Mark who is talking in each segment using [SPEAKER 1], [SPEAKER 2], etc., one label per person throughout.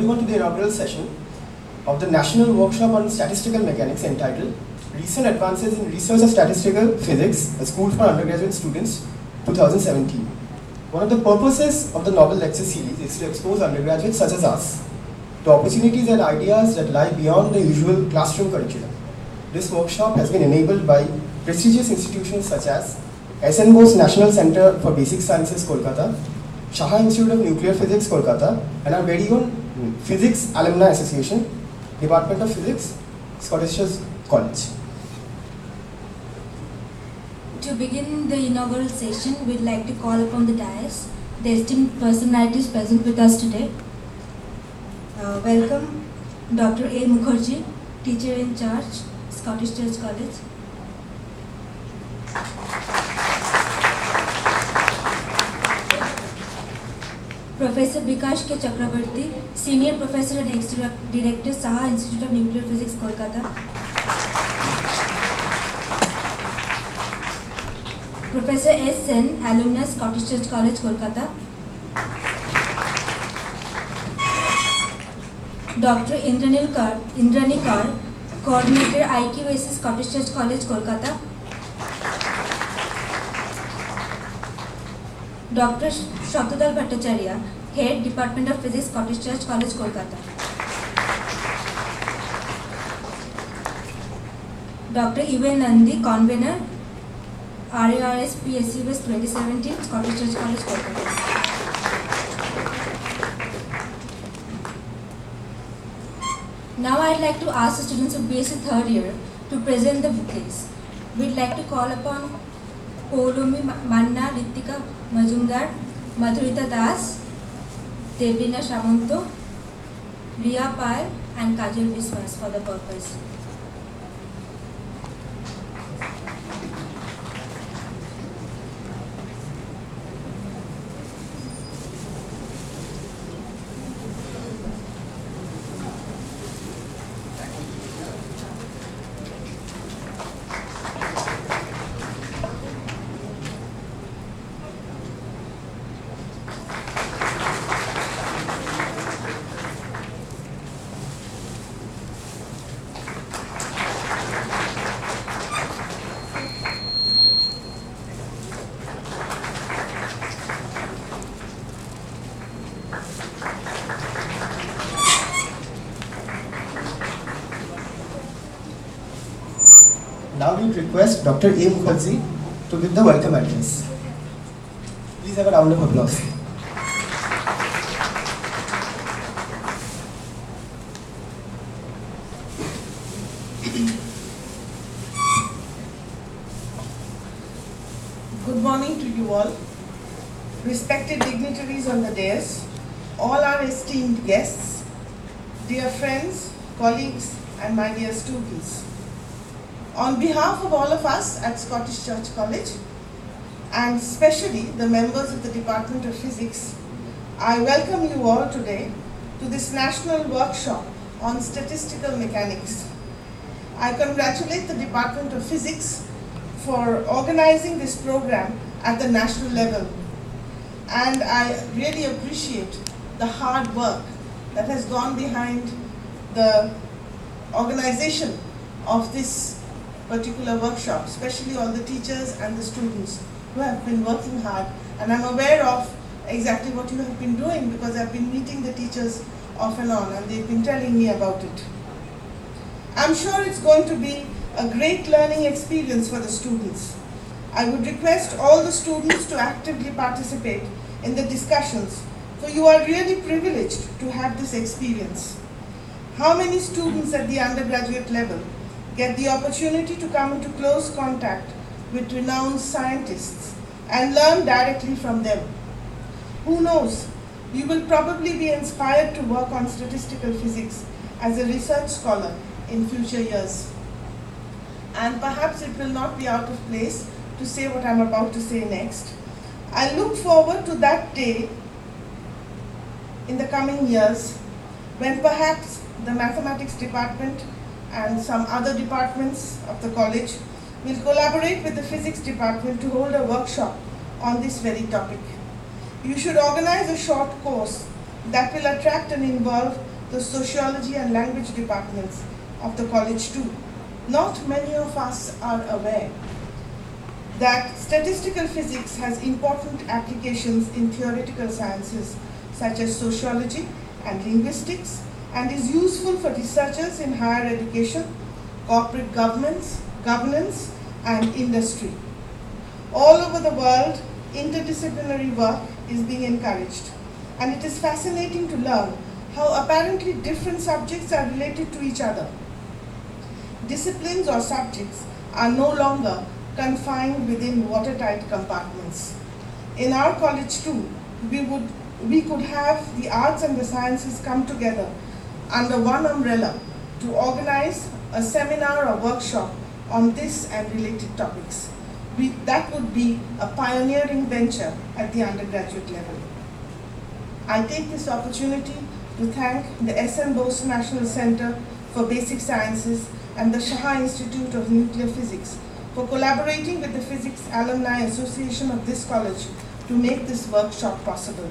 [SPEAKER 1] everyone to the inaugural session of the National Workshop on Statistical Mechanics entitled Recent Advances in Research of Statistical Physics, a School for Undergraduate Students, 2017. One of the purposes of the novel lecture series is to expose undergraduates such as us to opportunities and ideas that lie beyond the usual classroom curriculum. This workshop has been enabled by prestigious institutions such as SN Bose National Center for Basic Sciences, Kolkata, Shah Institute of Nuclear Physics, Kolkata, and our very own Physics Alumni Association, Department of Physics, Scottish Church College.
[SPEAKER 2] To begin the inaugural session, we'd like to call upon the dais, the esteemed personalities present with us today. Welcome Dr. A. Mukherjee, Teacher in Charge, Scottish Church College. Professor Bikash K. Chakrabarti, Senior Professor and Ex-Director, Saha Institute of Nuclear Physics, Kolkata. Professor S. Sen, Alumnus, Scottish Church College, Kolkata. Dr. Indrani Kar, Coordinator, IQAC, Scottish Church College, Kolkata. Dr. Shatadal Bhattacharya, Head, Department of Physics, Scottish Church College, Kolkata. Dr. Ivan Nandi, Convener, RARS PSUS 2017, Scottish Church College, Kolkata. Now I'd like to ask the students of BSc third year to present the bouquets. We'd like to call upon Poulomi Manna, Ritika Majumdar, Madhurita Das, Debrina Shamanto, Riya Pal, and Kajal Viswas for the purpose.
[SPEAKER 1] Now we request Dr. A. Mukherjee to give the welcome address. Please have a round of applause.
[SPEAKER 3] Good morning to you all, respected dignitaries on the dais, all our esteemed guests, dear friends, colleagues, and my dear students. On behalf of all of us at Scottish Church College, and especially the members of the Department of Physics, I welcome you all today to this national workshop on statistical mechanics. I congratulate the Department of Physics for organizing this program at the national level, and I really appreciate the hard work that has gone behind the organization of this particular workshop, especially all the teachers and the students who have been working hard. And I'm aware of exactly what you have been doing because I've been meeting the teachers off and on and they've been telling me about it. I'm sure it's going to be a great learning experience for the students. I would request all the students to actively participate in the discussions, for you are really privileged to have this experience. How many students at the undergraduate level get the opportunity to come into close contact with renowned scientists and learn directly from them? Who knows, you will probably be inspired to work on statistical physics as a research scholar in future years. And perhaps it will not be out of place to say what I'm about to say next. I look forward to that day in the coming years when perhaps the mathematics department and some other departments of the college will collaborate with the physics department to hold a workshop on this very topic. You should organize a short course that will attract and involve the sociology and language departments of the college too. Not many of us are aware that statistical physics has important applications in theoretical sciences such as sociology and linguistics, and is useful for researchers in higher education, corporate governance, and industry. All over the world, interdisciplinary work is being encouraged, and it is fascinating to learn how apparently different subjects are related to each other. Disciplines or subjects are no longer confined within watertight compartments. In our college too, we could have the arts and the sciences come together under one umbrella to organize a seminar or workshop on this and related topics. That would be a pioneering venture at the undergraduate level. I take this opportunity to thank the S.M. Bose National Center for Basic Sciences and the Shah Institute of Nuclear Physics for collaborating with the Physics Alumni Association of this college to make this workshop possible.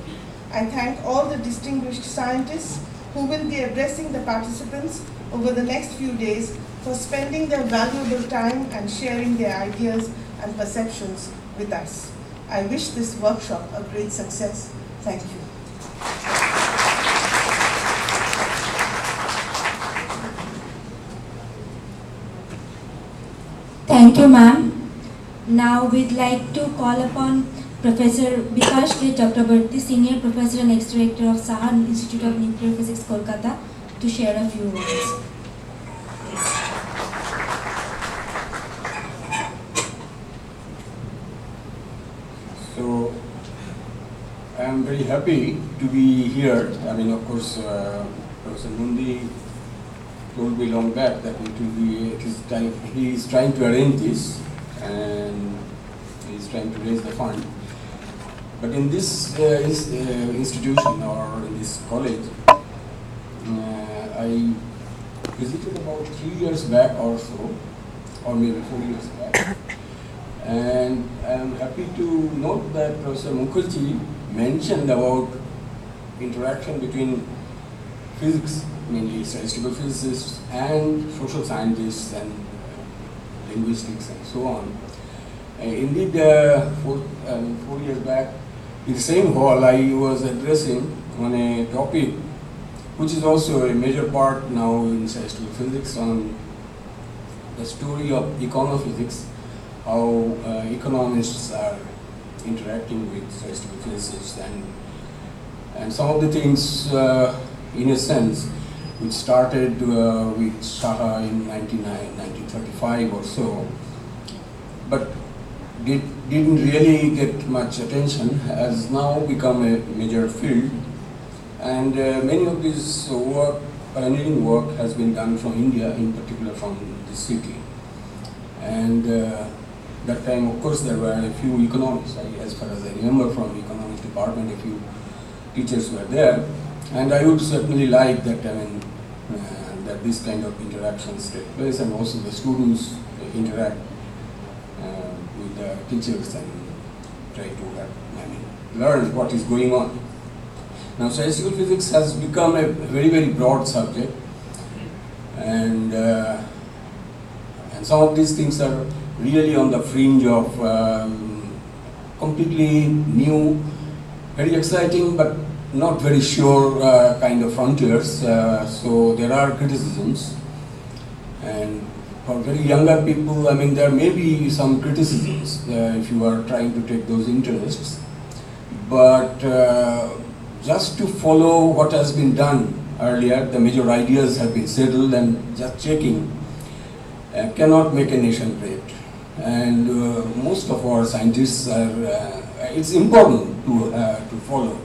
[SPEAKER 3] I thank all the distinguished scientists who will be addressing the participants over the next few days for spending their valuable time and sharing their ideas and perceptions with us. I wish this workshop a great success. Thank you.
[SPEAKER 2] Thank you, ma'am. Now we'd like to call upon Professor Bikash K. Chakrabarti, Senior Professor and Ex-Director of Saha Institute of Nuclear Physics, Kolkata, to share a few words.
[SPEAKER 4] So, I am very happy to be here. I mean, of course, Professor Mundi told me long back that it will be, he is trying to arrange this and he is trying to raise the fund. But in this institution or in this college, I visited about 3 years back or so, or maybe 4 years back. And I am happy to note that Professor Mukherjee mentioned about interaction between physics, mainly statistical physicists, and social scientists and linguistics and so on. Indeed, 4 years back, in the same hall, I was addressing on a topic which is also a major part now in statistical physics, on the story of econophysics, how economists are interacting with statistical physicists, and some of the things, in a sense, which started with Shah in 1935 or so, but didn't really get much attention, has now become a major field. And many of this pioneering work has been done from India, in particular from this city. And that time, of course, there were a few economists, as far as I remember from the economics department, a few teachers were there. And I would certainly like that, that this kind of interactions take place, and also the students interact with the teachers and try to learn what is going on. Now, statistical physics has become a very, very broad subject, and some of these things are really on the fringe of completely new, very exciting, but not very sure kind of frontiers. So there are criticisms, and for very younger people, I mean, there may be some criticisms if you are trying to take those interests, but just to follow what has been done earlier, the major ideas have been settled, and just checking cannot make a nation great. And most of our scientists are, it's important to follow.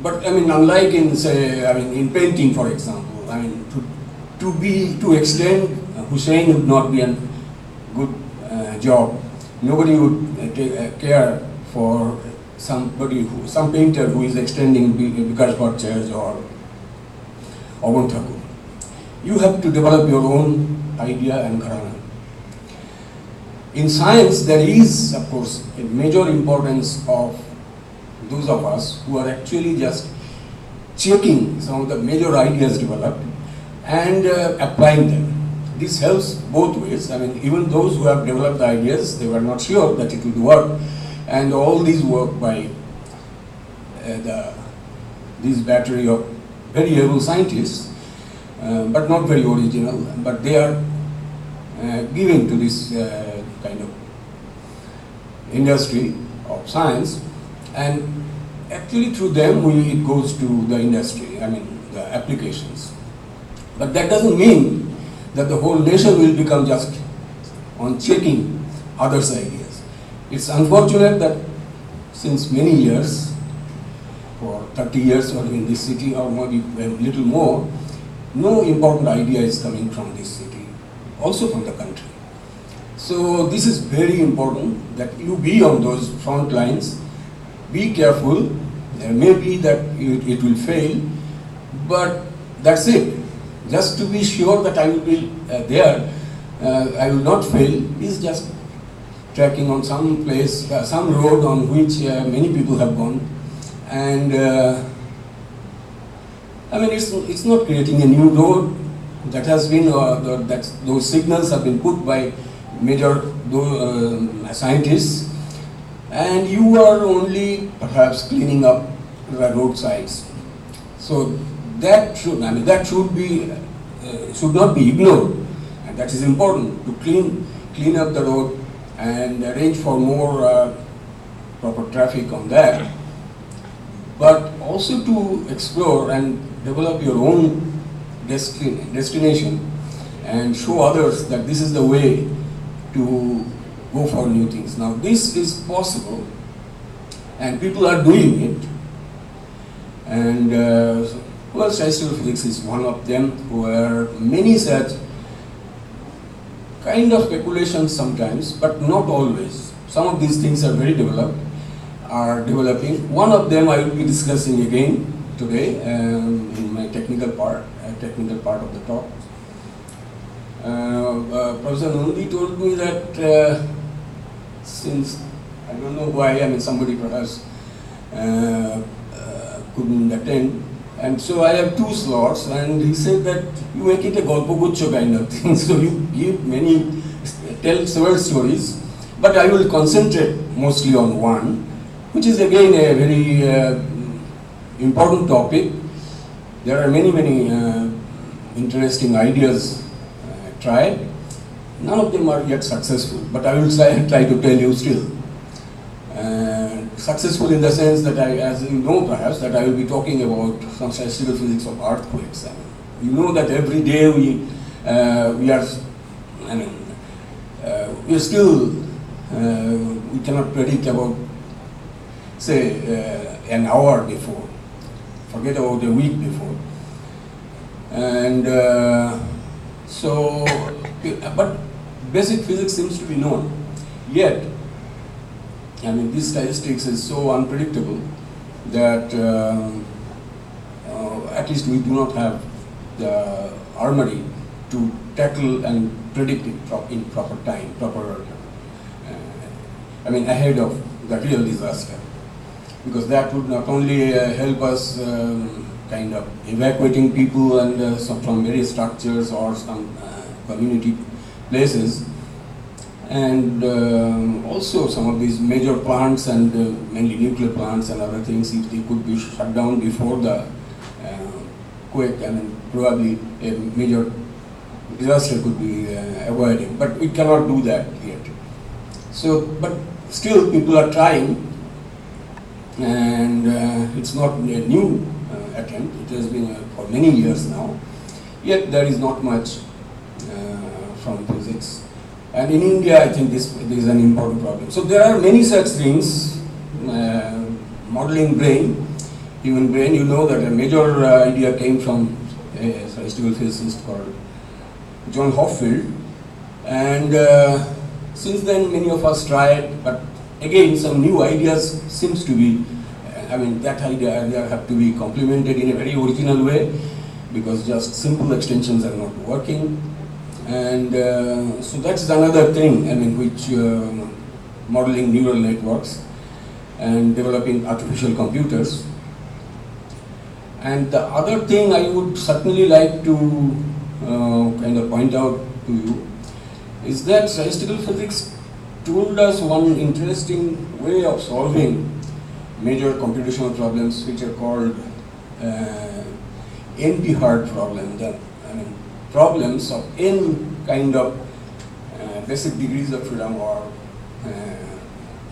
[SPEAKER 4] But I mean, unlike in, say, in painting, for example, I mean, to extend, Hussein would not be a good job. Nobody would take care for some painter who is extending Bikashbhat Church or Obon Thakur. You have to develop your own idea and gharana. In science, there is, of course, a major importance of those of us who are actually just checking some of the major ideas developed and applying them. This helps both ways. I mean, even those who have developed the ideas, they were not sure that it would work, and all these work by this battery of very able scientists, but not very original, but they are giving to this kind of industry of science, and actually through them it goes to the industry, I mean the applications. But that doesn't mean that the whole nation will become just on checking others' ideas. It's unfortunate that since many years, for 30 years or in this city or maybe a little more, no important idea is coming from this city, also from the country. So this is very important that you be on those front lines, be careful. There may be that it will fail, but that's it. Just to be sure that I will be there, I will not fail, is just tracking on some place, some road on which many people have gone. And I mean, it's not creating a new road. That has been, those signals have been put by major scientists, and you are only perhaps cleaning up the roadsides. So that should, I mean, that should be, should not be ignored, and that is important to clean up the road and arrange for more proper traffic on that, but also to explore and develop your own destination and show others that this is the way to go for new things. Now this is possible and people are doing it, and well, statistical physics is one of them, where many such kind of speculations sometimes, but not always. Some of these things are very developed, are developing. One of them I will be discussing again today in my technical part of the talk. Professor Nandi told me that since, I don't know why, I mean somebody perhaps couldn't attend, and so I have 2 slots, and he said that you make it a golpogucho kind of thing, so you give tell several stories, but I will concentrate mostly on one, which is again a very important topic. There are many interesting ideas tried. None of them are yet successful, but I will try to tell you still. Successful in the sense that as you know perhaps, that I will be talking about some statistical physics of earthquakes. I mean, you know that every day we are still, we cannot predict about, say, an hour before, forget about a week before. And so, but basic physics seems to be known. Yet, I mean, this statistics is so unpredictable that at least we do not have the armory to tackle and predict it in proper time, I mean, ahead of the real disaster. Because that would not only help us kind of evacuating people and from various structures or some community places, and also some of these major plants and mainly nuclear plants and other things, if they could be shut down before the quake, I mean, probably a major disaster could be avoided. But we cannot do that yet. So, but still people are trying, and it's not a new attempt. It has been for many years now. Yet there is not much from physics. And in India, I think this is an important problem. So there are many such things. Modeling brain, human brain. You know that a major idea came from a statistical physicist called John Hopfield, and since then many of us tried, but again some new ideas seems to be, I mean, that idea have to be complemented in a very original way, because just simple extensions are not working. And so that's another thing, I mean, which modeling neural networks. and developing artificial computers. And the other thing I would certainly like to kind of point out to you is that statistical physics told us one interesting way of solving major computational problems, which are called NP-hard problem. Problems of n kind of basic degrees of freedom or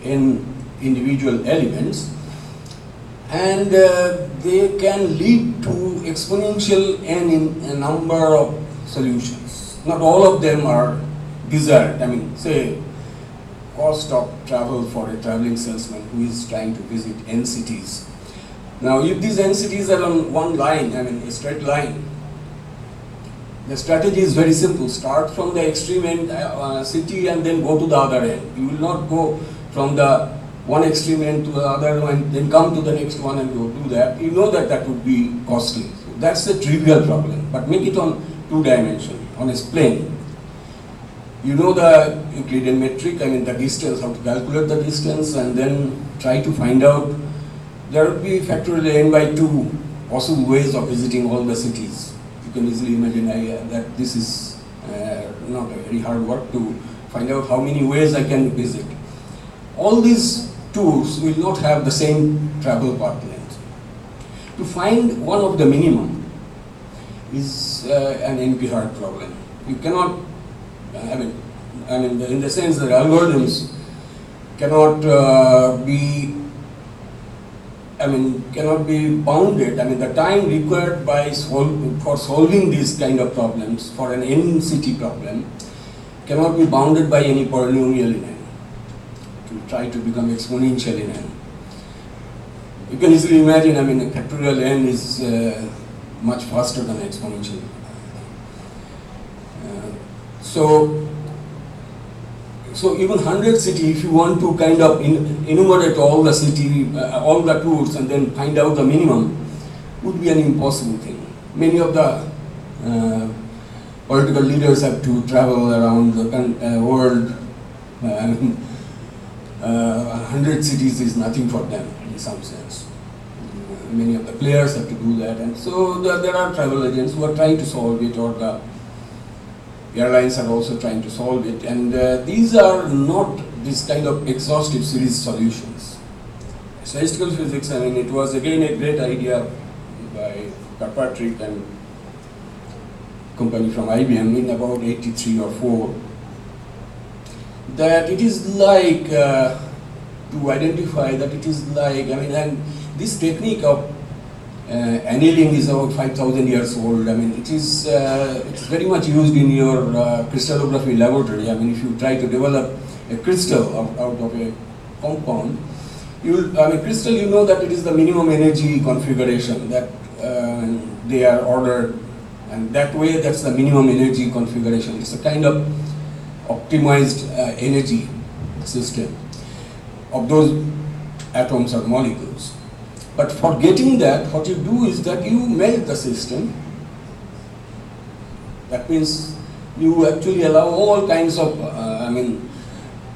[SPEAKER 4] n individual elements, and they can lead to exponential n in a number of solutions. Not all of them are desired. I mean, say, cost of travel for a traveling salesman who is trying to visit n cities. Now, if these n cities are on one line, I mean, a straight line, the strategy is very simple. Start from the extreme end city and then go to the other end. You will not go from the one extreme end to the other one, then come to the next one and go do that. You know that that would be costly. So that's a trivial problem. But make it on 2 dimensions, on a plane. You know the Euclidean metric, I mean the distance, how to calculate the distance, and then try to find out. There would be factorial n by 2 possible ways of visiting all the cities. You can easily imagine that this is not a very hard work to find out how many ways I can visit. All these tools will not have the same travel path length. To find one of the minimum is an NP-hard problem. You cannot, I mean, in the sense that algorithms cannot cannot be bounded. I mean, the time required for solving these kind of problems, for an n-city problem, cannot be bounded by any polynomial in n, to try to become exponential in n. You can easily imagine, I mean, a factorial n is much faster than exponential. So even 100 city, if you want to kind of enumerate all the city, all the tools and then find out the minimum, would be an impossible thing. Many of the political leaders have to travel around the world. 100 cities is nothing for them in some sense. Many of the players have to do that, and so there are travel agents who are trying to solve it, or the airlines are also trying to solve it, and these are not this kind of exhaustive series solutions. Statistical physics, I mean, it was again a great idea by Kirkpatrick and company from IBM in about 83 or 4, that it is like, to identify that it is like, I mean, and this technique of annealing is about 5,000 years old. I mean, it's very much used in your crystallography laboratory. I mean, if you try to develop a crystal out of a compound, crystal, you know that it is the minimum energy configuration that they are ordered, and that way that's the minimum energy configuration. It's a kind of optimized energy system of those atoms or molecules. But for getting that, what you do is that you melt the system. That means you actually allow all kinds of,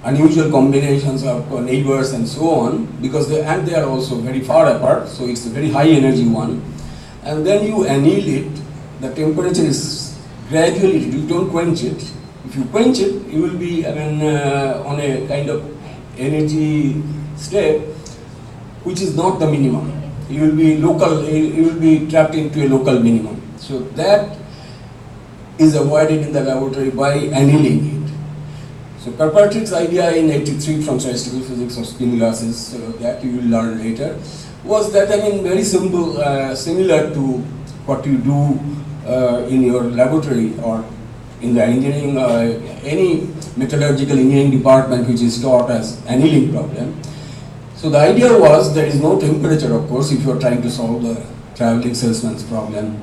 [SPEAKER 4] unusual combinations of neighbors and so on, because they are also very far apart, so it's a very high energy one. And then you anneal it. The temperature is gradually, you don't quench it. If you quench it, you will be on a kind of energy state which is not the minimum. You will be local, you will be trapped into a local minimum. So that is avoided in the laboratory by annealing it. So Kirkpatrick's idea in 83 from statistical physics of spin glasses, that you will learn later, was that, very simple, similar to what you do in your laboratory or in the engineering, any metallurgical engineering department which is taught as annealing problem. So the idea was there is no temperature, of course, if you are trying to solve the traveling salesman's problem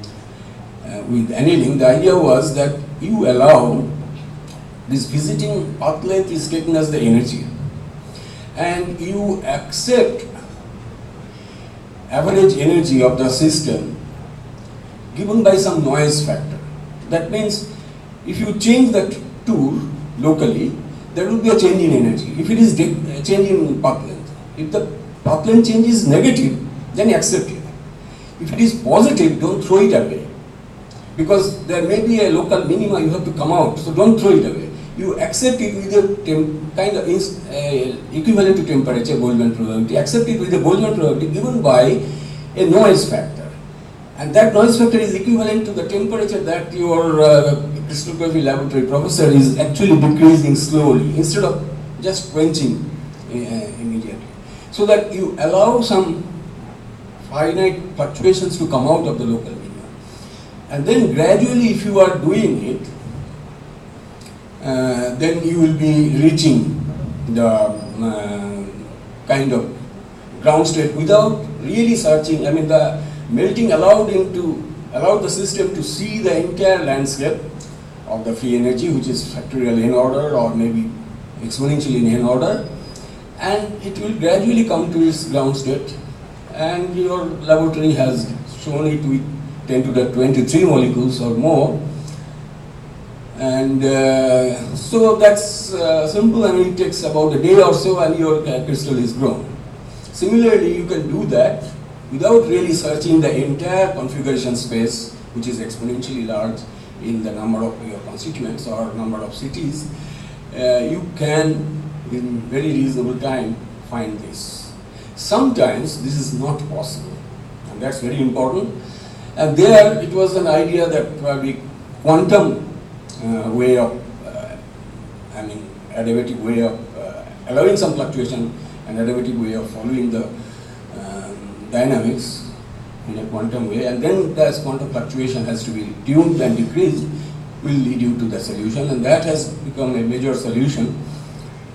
[SPEAKER 4] with annealing. The idea was that you allow this visiting path length is taken as the energy, and you accept average energy of the system given by some noise factor. That means if you change that tool locally, there will be a change in energy. If it is a change in path length, if the pathline change is negative, then accept it. If it is positive, don't throw it away. Because there may be a local minima, you have to come out, so don't throw it away. You accept it with a kind of equivalent to temperature Boltzmann probability. Accept it with a Boltzmann probability given by a noise factor. And that noise factor is equivalent to the temperature that your crystallography laboratory professor is actually decreasing slowly instead of just quenching immediately. So that you allow some finite fluctuations to come out of the local minima. And then gradually, if you are doing it, then you will be reaching the kind of ground state without really searching. I mean, the melting allowed the system to see the entire landscape of the free energy, which is factorial n order or maybe exponentially in n order, and it will gradually come to its ground state. And your laboratory has shown it with 10 to the 23 molecules or more. And so that's simple. I mean, it takes about a day or so and your crystal is grown. Similarly, you can do that without really searching the entire configuration space, which is exponentially large in the number of your constituents or number of cities. You can, in very reasonable time, find this. Sometimes this is not possible, and that's very important. And there it was an idea that probably quantum way of, adiabatic way of allowing some fluctuation, and adiabatic way of following the dynamics in a quantum way, and then this quantum fluctuation has to be tuned and decreased, will lead you to the solution, and that has become a major solution.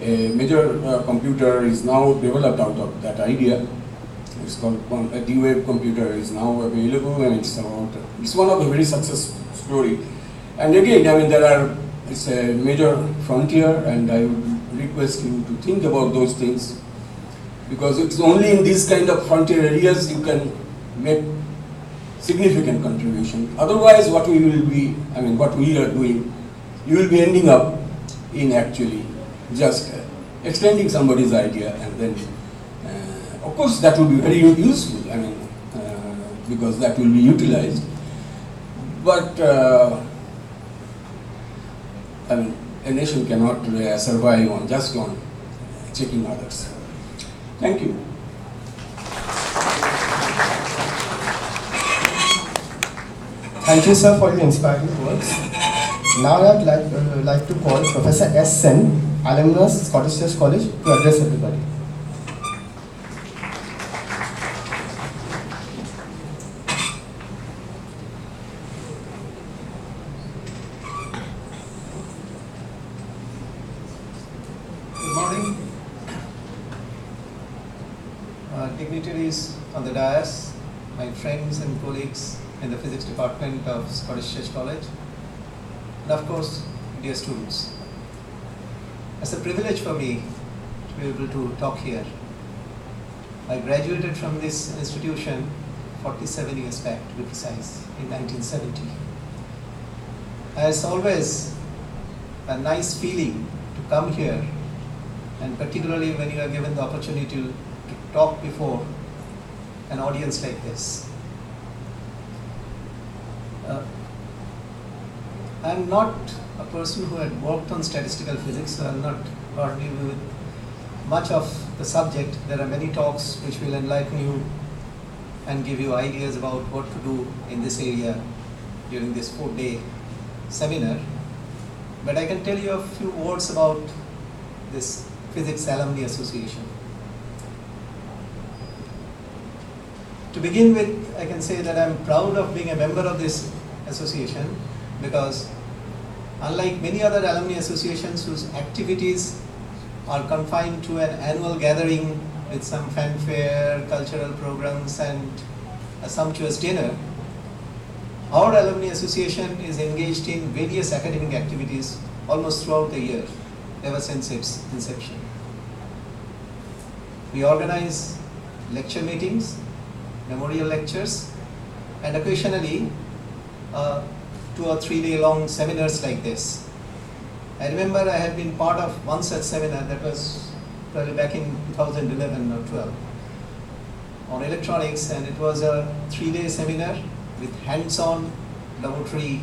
[SPEAKER 4] A major computer is now developed out of that idea. It's called a D-Wave computer is now available, and it's one of the very successful story. And again, I mean, it's a major frontier, and I would request you to think about those things, because it's only in these kind of frontier areas you can make significant contribution. Otherwise, what we are doing, you will be ending up in actually just extending somebody's idea, and then, of course, that will be very useful. Because that will be utilized. But a nation cannot survive on just on checking others. Thank you.
[SPEAKER 1] Thank you, sir, for your inspiring words. Now I would like to call Professor S. Sen, alumnus, Scottish Church College, to address everybody.
[SPEAKER 5] Good morning. Dignitaries on the dais, my friends and colleagues in the physics department of Scottish Church College, and of course, dear students. It's a privilege for me to be able to talk here. I graduated from this institution 47 years back, to be precise, in 1970. It's always a nice feeling to come here, and particularly when you are given the opportunity to talk before an audience like this. I'm not a person who had worked on statistical physics, so I'll not burden you with much of the subject. There are many talks which will enlighten you and give you ideas about what to do in this area during this 4-day seminar. But I can tell you a few words about this Physics Alumni Association. To begin with, I can say that I'm proud of being a member of this association, because unlike many other alumni associations whose activities are confined to an annual gathering with some fanfare, cultural programs, and a sumptuous dinner, our alumni association is engaged in various academic activities almost throughout the year, ever since its inception. We organize lecture meetings, memorial lectures, and occasionally 2 or 3 day long seminars like this. I remember I had been part of one such seminar that was probably back in 2011 or 12. on electronics, and it was a 3-day seminar with hands-on laboratory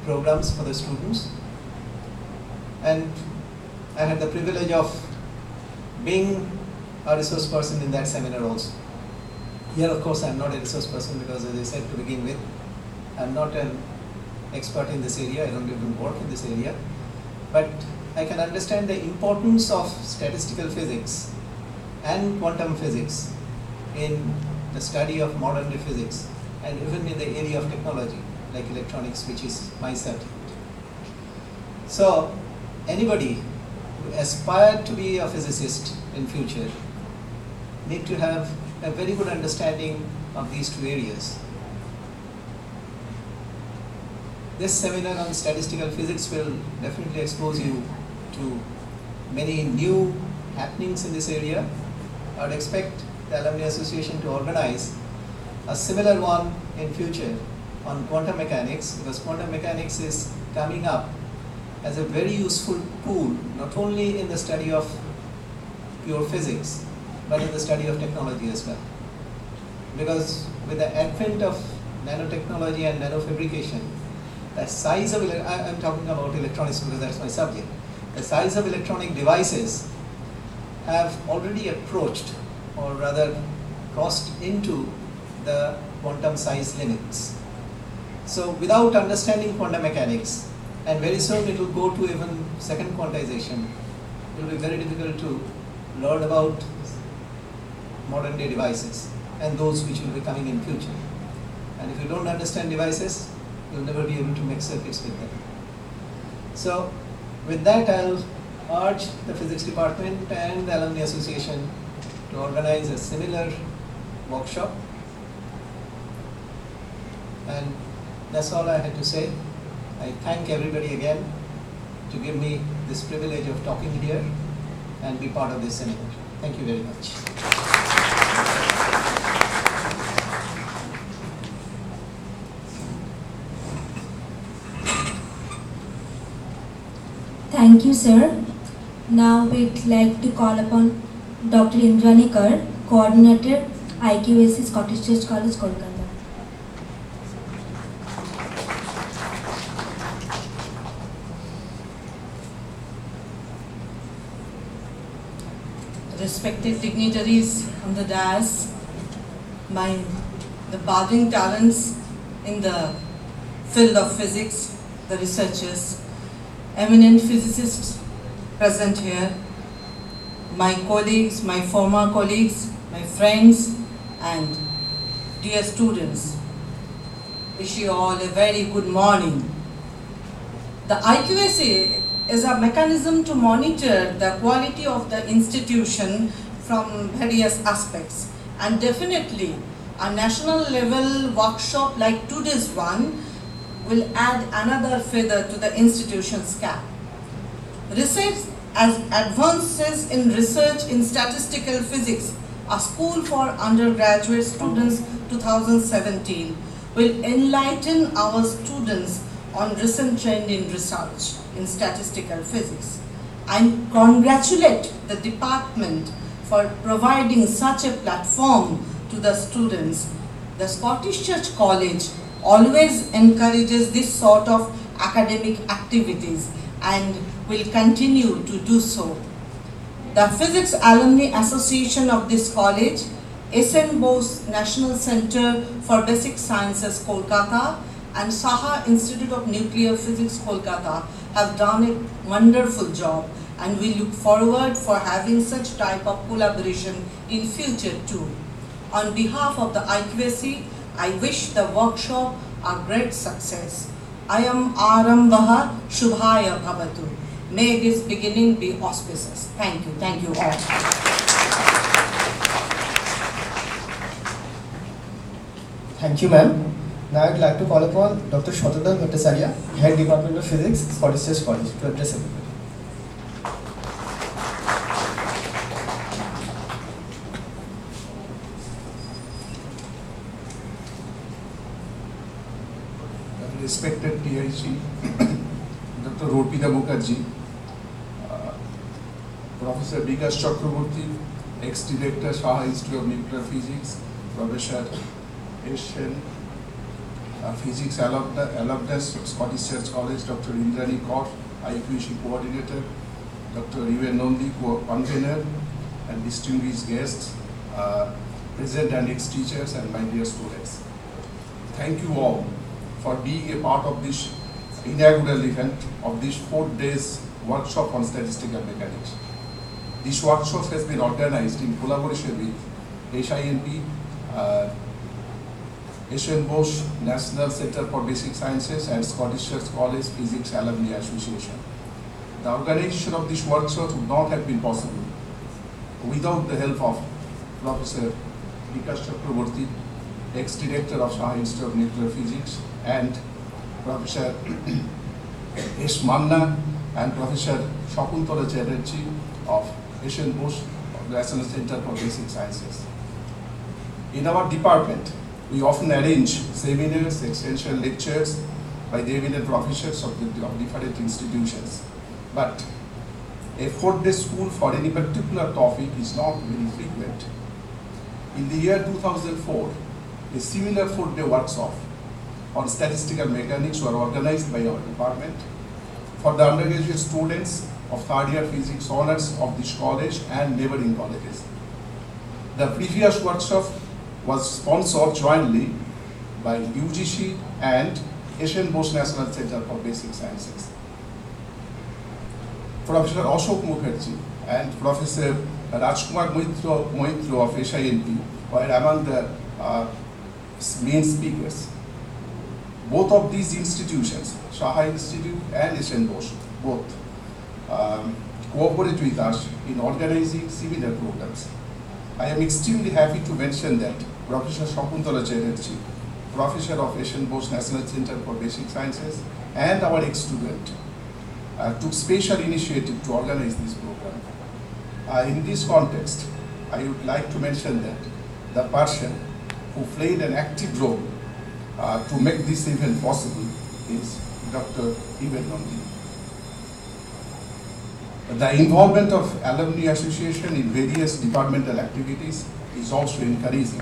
[SPEAKER 5] programs for the students. And I had the privilege of being a resource person in that seminar also. Here, of course, I am not a resource person because, as I said to begin with, I am not an expert in this area. I don't even work in this area. But I can understand the importance of statistical physics and quantum physics in the study of modern day physics, and even in the area of technology like electronics, which is my subject. So anybody who aspires to be a physicist in future need to have a very good understanding of these two areas. This seminar on statistical physics will definitely expose you to many new happenings in this area. I would expect the Alumni Association to organize a similar one in future on quantum mechanics, because quantum mechanics is coming up as a very useful tool, not only in the study of pure physics, but in the study of technology as well. Because with the advent of nanotechnology and nanofabrication, the size of, I'm talking about electronics because that's my subject, the size of electronic devices have already approached, or rather crossed into, the quantum size limits. So without understanding quantum mechanics, and very soon it will go to even second quantization, it will be very difficult to learn about modern day devices and those which will be coming in future. And if you don't understand devices, you'll never be able to make circuits with them. So with that, I'll urge the physics department and the Alumni Association to organize a similar workshop. And that's all I had to say. I thank everybody again to give me this privilege of talking here and be part of this seminar. Thank you very much.
[SPEAKER 2] Thank you, sir. Now we'd like to call upon Dr. Indrani Kar, Coordinator, IQAC Scottish Church College, Kolkata.
[SPEAKER 6] Respected dignitaries on the dais, the budding talents in the field of physics, the researchers, eminent physicists present here, my colleagues, my former colleagues, my friends, and dear students, wish you all a very good morning. The IQAC is a mechanism to monitor the quality of the institution from various aspects, and definitely a national level workshop like today's one will add another feather to the institution's cap. Research as advances in research in statistical physics, a school for undergraduate students 2017, will enlighten our students on recent trend in research in statistical physics. I congratulate the department for providing such a platform to the students. The Scottish Church College always encourages this sort of academic activities and will continue to do so. The Physics Alumni Association of this college, SN Bose National Center for Basic Sciences, Kolkata, and Saha Institute of Nuclear Physics, Kolkata, have done a wonderful job, and we look forward for having such type of collaboration in future too. On behalf of the IQAC, I wish the workshop a great success. I am Arambaha Shubhaya Bhavatu. May this beginning be auspicious. Thank you all.
[SPEAKER 1] Thank you, ma'am. Now I'd like to call upon Dr. Shweta Bhattacharya, Head Department of Physics, Scottish Church College, to address everybody.
[SPEAKER 7] Respected PhD, Dr. Ropita Mukherjee, Professor Vikas Chakraborty, ex-director, Saha Institute of Nuclear Physics, Professor Asian Physics Alumnus, Scottish Church College, Dr. Indrani Kaur, IQC Coordinator, Dr. Ivan Nondi, convener, and distinguished guests, present and ex-teachers, and my dear students. Thank you all for being a part of this inaugural event of this 4 days workshop on statistical mechanics. This workshop has been organized in collaboration with SINP, Asian Bose National Center for Basic Sciences, and Scottish Church College Physics Alumni Association. The organization of this workshop would not have been possible without the help of Professor Vikas Chakraborty, ex-director of Shah Institute of Nuclear Physics, and Professor S. Manna and Professor Shakuntala Chatterjee of Asian Bose National Center for Basic Sciences. In our department, we often arrange seminars, extension lectures by the eminent professors of different institutions. But a 4-day school for any particular topic is not very frequent. In the year 2004, a similar 4-day workshop on statistical mechanics were organized by our department for the undergraduate students of 3rd year physics honors of this college and neighboring colleges. The previous workshop was sponsored jointly by UGC and Asian Bose National Center for Basic Sciences. Professor Ashok Mukherjee and Professor Rajkumar Moitro of SINP were among the main speakers. Both of these institutions, Shah Institute and Asian Bose, both cooperate with us in organizing similar programs. I am extremely happy to mention that Professor Shakuntala Chatterjee, Professor of Asian Bose National Center for Basic Sciences, and our ex-student took special initiative to organize this program. In this context, I would like to mention that the person who played an active role to make this event possible is Dr. Ivan Nondi. The involvement of Alumni Association in various departmental activities is also encouraging.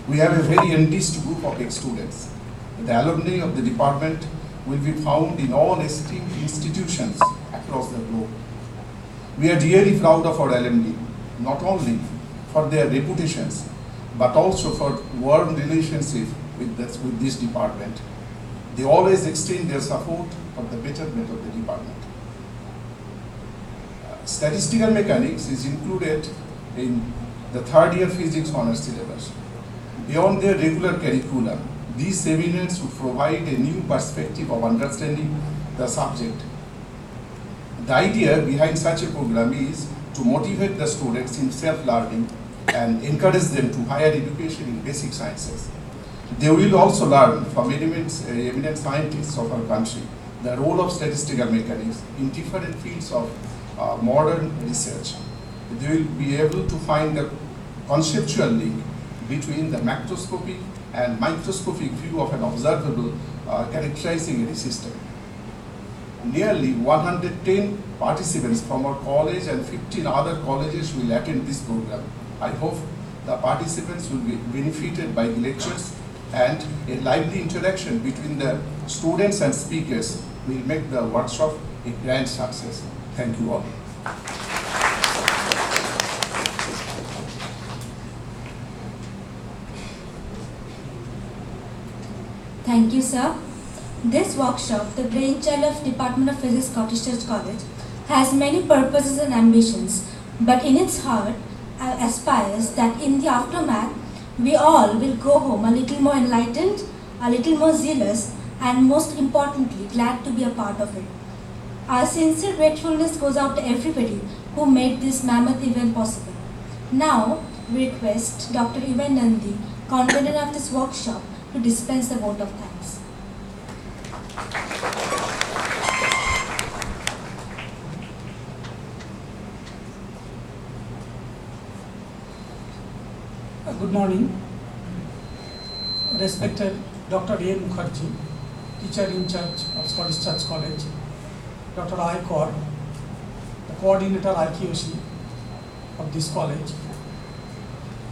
[SPEAKER 7] We have a very enriched group of ex-students. The alumni of the department will be found in all esteemed institutions across the globe. We are really proud of our alumni, not only for their reputations, but also for warm relationship with this department. They always extend their support for the betterment of the department. Statistical mechanics is included in the 3rd year physics honors syllabus. Beyond their regular curriculum, these seminars would provide a new perspective of understanding the subject. The idea behind such a program is to motivate the students in self-learning and encourage them to higher education in basic sciences. They will also learn from eminent scientists of our country the role of statistical mechanics in different fields of modern research. They will be able to find the conceptual link between the macroscopic and microscopic view of an observable characterizing a system. Nearly 110 participants from our college and 15 other colleges will attend this program. I hope the participants will be benefited by the lectures, and a lively interaction between the students and speakers will make the workshop a grand success. Thank you all.
[SPEAKER 2] Thank you, sir. This workshop, the brainchild of Department of Physics, Scottish Church College, has many purposes and ambitions, but in its heart aspires that in the aftermath, we all will go home a little more enlightened, a little more zealous, and most importantly, glad to be a part of it. Our sincere gratefulness goes out to everybody who made this mammoth event possible. Now, we request Dr. Ivan Nandi, convener of this workshop, to dispense the vote of thanks.
[SPEAKER 8] Good morning. Respected Dr. A. Mukherjee, teacher in charge of Scottish Church College, Dr. I. Kaur, the coordinator IQC of this college,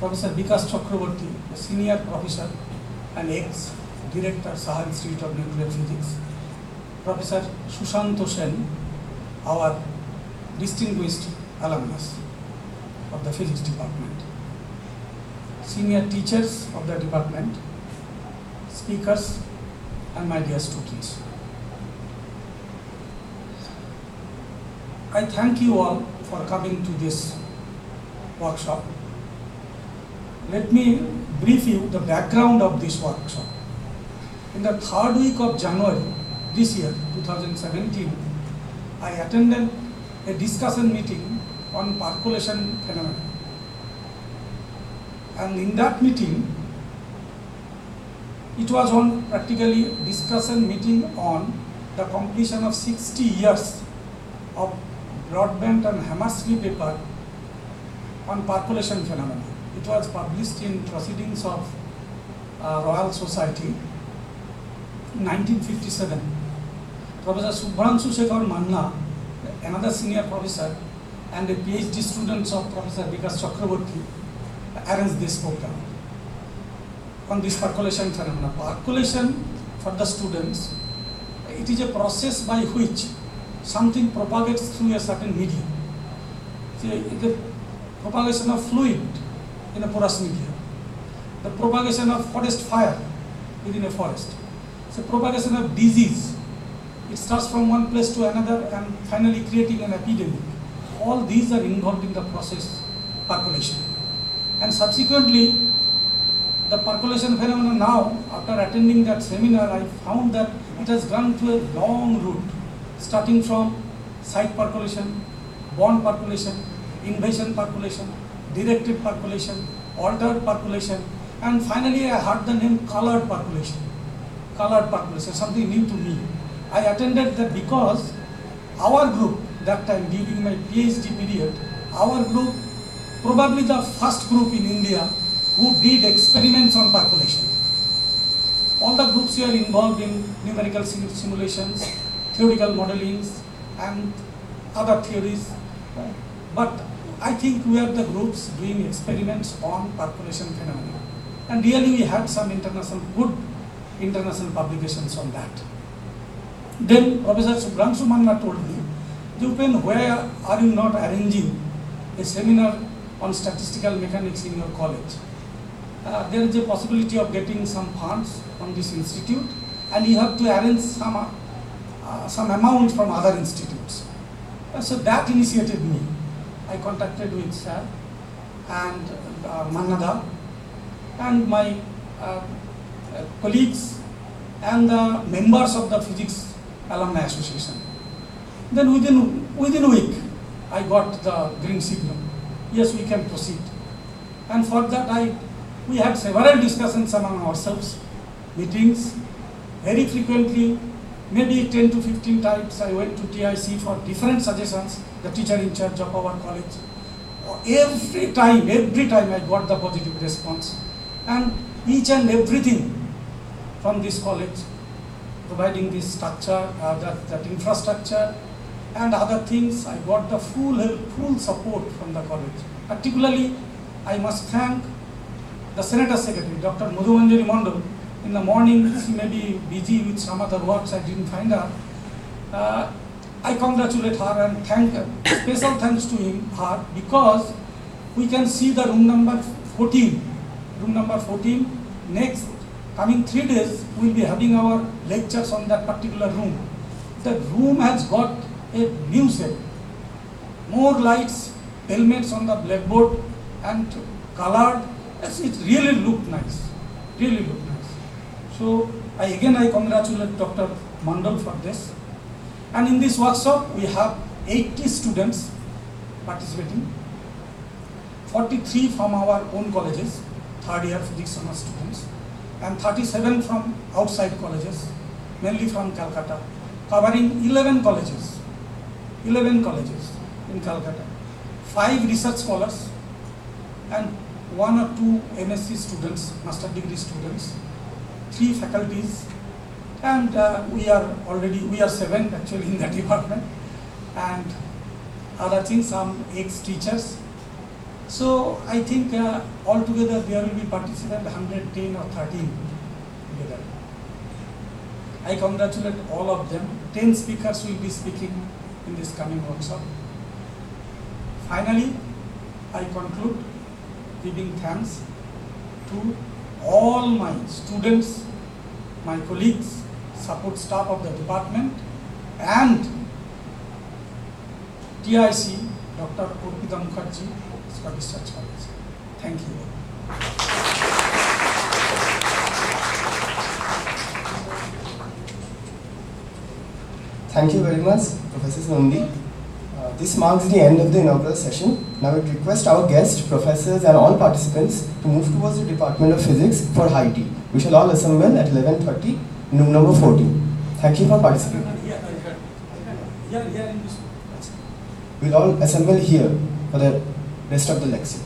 [SPEAKER 8] Professor Vikas Chakraborty, a senior professor and ex-director, Saha Institute of Nuclear Physics. Professor Sushanto Sen, our distinguished alumnus of the physics department. Senior teachers of the department, speakers, and my dear students. I thank you all for coming to this workshop. Let me brief you the background of this workshop. In the third week of January this year, 2017, I attended a discussion meeting on percolation phenomena. And in that meeting, it was on practically discussion meeting on the completion of 60 years of Broadbent and Hammersley paper on percolation phenomena. It was published in Proceedings of Royal Society in 1957. Professor Subhranshu Shekhar Manna, another senior professor and a PhD student of Professor Vikas Chakraborty, arranged this program on this percolation phenomena. Percolation, for the students, it is a process by which something propagates through a certain medium. The propagation of fluid in a porous medium, the propagation of forest fire within a forest, the propagation of disease. It starts from one place to another and finally creating an epidemic. All these are involved in the process percolation. And subsequently, the percolation phenomena now, after attending that seminar, I found that it has gone to a long route, starting from site percolation, bond percolation, invasion percolation, directed percolation, altered percolation, and finally I heard the name colored percolation. Colored percolation, something new to me. I attended that because our group, that time during my PhD period, our group, probably the first group in India who did experiments on percolation. All the groups were involved in numerical simulations, theoretical modelings, and other theories. But I think we are the groups doing experiments on percolation phenomena. And really we had some good international publications on that. Then Professor Subhranshu Manna told me, Jupen, why are you not arranging a seminar on statistical mechanics in your college? There is a possibility of getting some funds from this institute, and you have to arrange some amount from other institutes. So that initiated me. I contacted with Sir and Mannada and my colleagues and the members of the Physics Alumni Association. Then within a week, I got the green signal. Yes, we can proceed. And for that, we had several discussions among ourselves, meetings, very frequently, maybe 10 to 15 times I went to TIC for different suggestions, the teacher in charge of our college. Every time I got the positive response. And each and everything from this college, providing this structure, that infrastructure, and other things, I got the full help, full support from the college. Particularly, I must thank the Senator Secretary, Dr. Madhumanjari Mandal. In the morning, she may be busy with some other works, I didn't find her. I congratulate her and thank her. Special thanks to her, because we can see the room number 14. Room number 14, next coming 3 days, we'll be having our lectures on that particular room. The room has got a new set. More lights, helmets on the blackboard, and colored. It really looked nice. Really looked nice. So I congratulate Dr. Mandal for this. And in this workshop, we have 80 students participating, 43 from our own colleges, third year physics honors students, and 37 from outside colleges, mainly from Calcutta, covering 11 colleges in Calcutta, 5 research scholars, and 1 or 2 MSc students, master degree students, 3 faculties, and we are 7 actually in that department, and other things, some ex-teachers, So I think altogether there will be participants 110 or 13 together. I congratulate all of them. 10 speakers will be speaking in this coming workshop. Finally, I conclude giving thanks to all my students, my colleagues, support staff of the department, and TIC, Dr. Urpita Mukherjee, Scottish Church College. Thank you.
[SPEAKER 1] Thank you very much, Professor Nandi. This marks the end of the inaugural session. Now I request our guests, professors and all participants to move towards the Department of Physics for high tea. We shall all assemble at 11:30 in room number 14. Thank you for participating. We'll all assemble here for the rest of the lecture.